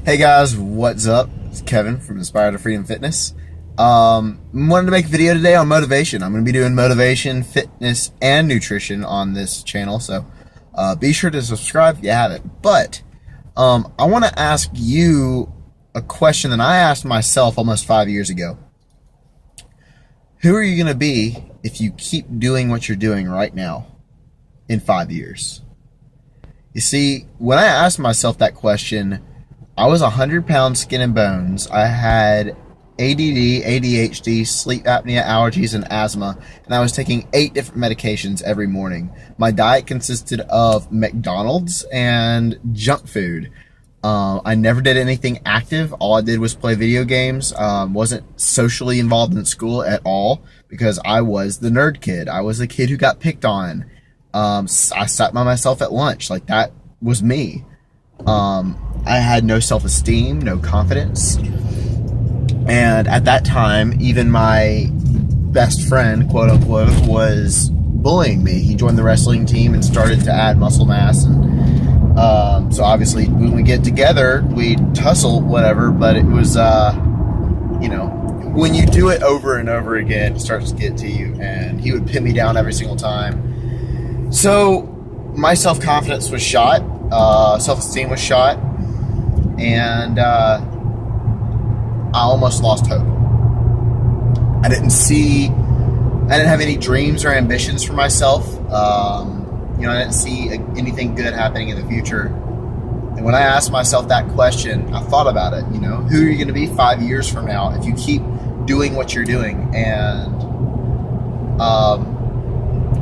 Hey guys, what's up? It's Kevin from Inspired to Freedom Fitness. Wanted to make a video today on motivation. I'm going to be doing motivation, fitness, and nutrition on this channel, so be sure to subscribe if you haven't. But I want to ask you a question that I asked myself almost 5 years ago. Who are you going to be if you keep doing what you're doing right now in 5 years? You see, when I asked myself that question, I was 100 pounds skin and bones. I had ADD, ADHD, sleep apnea, allergies, and asthma, and I was taking 8 different medications every morning. My diet consisted of McDonald's and junk food. I never did anything active. All I did was play video games. Wasn't socially involved in school at all because I was the nerd kid. I was the kid who got picked on. I sat by myself at lunch. Like, that was me. I had no self-esteem, no confidence. And at that time, even my best friend, quote unquote, was bullying me. He joined the wrestling team and started to add muscle mass. And so obviously when we get together, we tussle, whatever. But it was, when you do it over and over again, it starts to get to you. And he would pin me down every single time. So my self-confidence was shot. Self-esteem was shot. And I almost lost hope. I didn't have any dreams or ambitions for myself. I didn't see anything good happening in the future. And when I asked myself that question, I thought about it. Who are you going to be 5 years from now if you keep doing what you're doing? And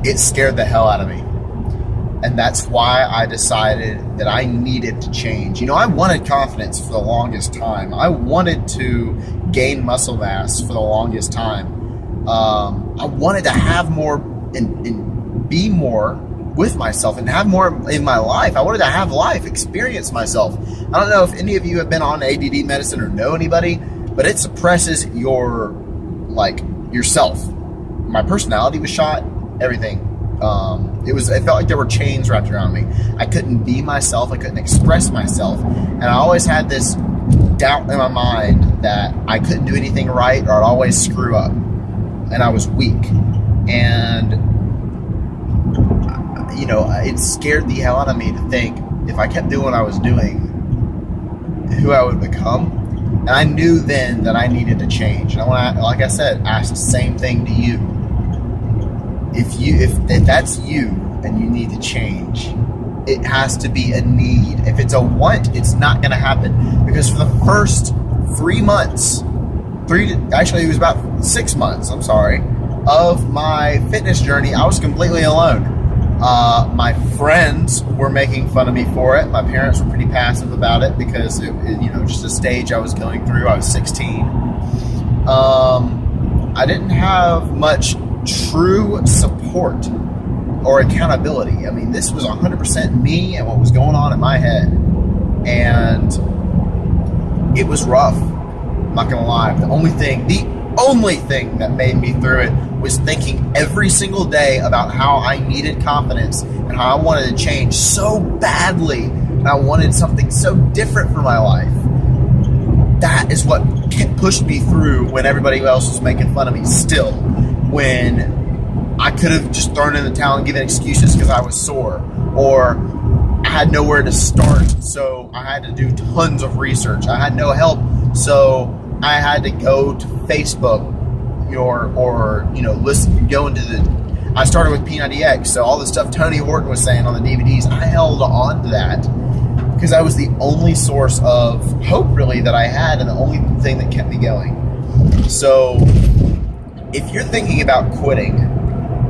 it scared the hell out of me. And that's why I decided that I needed to change. I wanted confidence for the longest time. I wanted to gain muscle mass for the longest time. I wanted to have more and be more with myself and have more in my life. I wanted to have life, experience myself. I don't know if any of you have been on ADD medicine or know anybody, but it suppresses yourself. My personality was shot, everything. It felt like there were chains wrapped around me. I couldn't be myself. I couldn't express myself. And I always had this doubt in my mind that I couldn't do anything right or I'd always screw up. And I was weak. And, it scared the hell out of me to think if I kept doing what I was doing, who I would become. And I knew then that I needed to change. And I want to, like I said, ask the same thing to you. If that's you and you need to change, it has to be a need. If it's a want, it's not going to happen. Because for the first 3 months, it was about 6 months, of my fitness journey, I was completely alone. My friends were making fun of me for it. My parents were pretty passive about it because just a stage I was going through. I was 16. I didn't have much true support or accountability. I mean, this was 100% me and what was going on in my head. And it was rough. I'm not gonna lie. The only thing that made me through it was thinking every single day about how I needed confidence and how I wanted to change so badly. And I wanted something so different for my life. That is what pushed me through when everybody else was making fun of me still. When I could have just thrown in the towel and given excuses because I was sore or I had nowhere to start, so I had to do tons of research. I had no help, so I had to go to Facebook I started with P90X, so all the stuff Tony Horton was saying on the DVDs, I held on to that because that was the only source of hope really that I had and the only thing that kept me going. So if you're thinking about quitting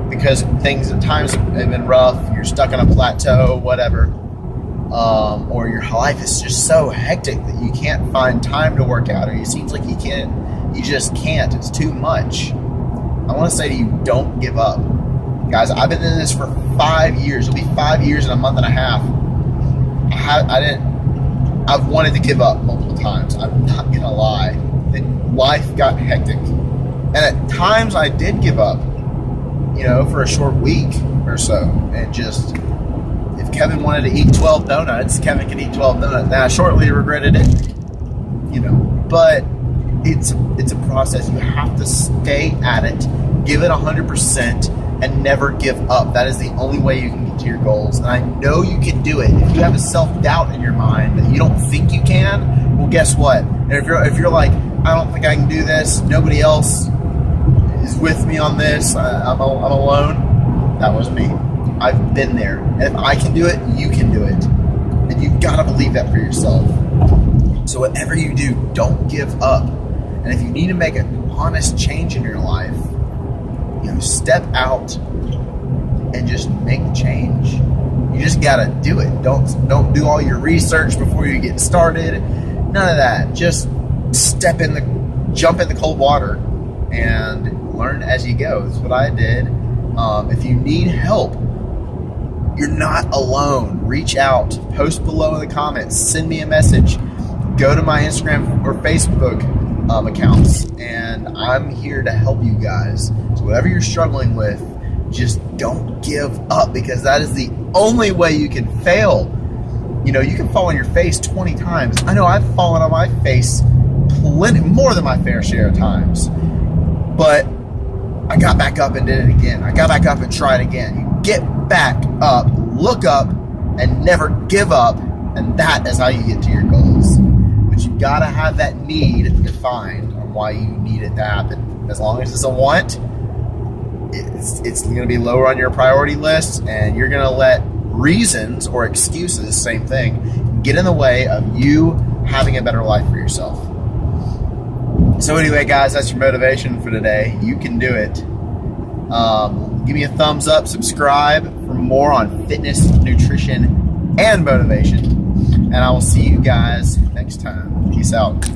because things at times have been rough, you're stuck on a plateau, whatever, or your life is just so hectic that you can't find time to work out, or it seems like you just can't, it's too much, I want to say to you, don't give up. Guys, I've been in this for 5 years. It'll be 5 years and a month and a half. I've wanted to give up multiple times. I'm not going to lie. Life got hectic. And at times I did give up, for a short week or so. And just, if Kevin wanted to eat 12 donuts, Kevin could eat 12 donuts. Now, I shortly regretted it. But it's a process. You have to stay at it, give it 100%, and never give up. That is the only way you can get to your goals. And I know you can do it. If you have a self-doubt in your mind that you don't think you can, well, guess what? And if you're like, I don't think I can do this, nobody else is with me on this, I'm alone, that was me. I've been there. And if I can do it, you can do it. And you've got to believe that for yourself. So whatever you do, don't give up. And if you need to make an honest change in your life, step out and just make the change. You just gotta do it. Don't do all your research before you get started. None of that. Just jump in the cold water and learn as you go. That's what I did. If you need help, you're not alone. Reach out. Post below in the comments. Send me a message. Go to my Instagram or Facebook accounts, and I'm here to help you guys. So whatever you're struggling with, just don't give up, because that is the only way you can fail. You can fall on your face 20 times. I know I've fallen on my face more than my fair share of times, but I got back up and did it again. I got back up and tried again. You get back up, look up, and never give up, and that is how you get to your goals. But you gotta have that need defined on why you need it to happen. As long as it's a want, it's going to be lower on your priority list, and you're going to let reasons or excuses, same thing, get in the way of you having a better life for yourself. So anyway, guys, that's your motivation for today. You can do it. Give me a thumbs up, subscribe for more on fitness, nutrition, and motivation. And I will see you guys next time. Peace out.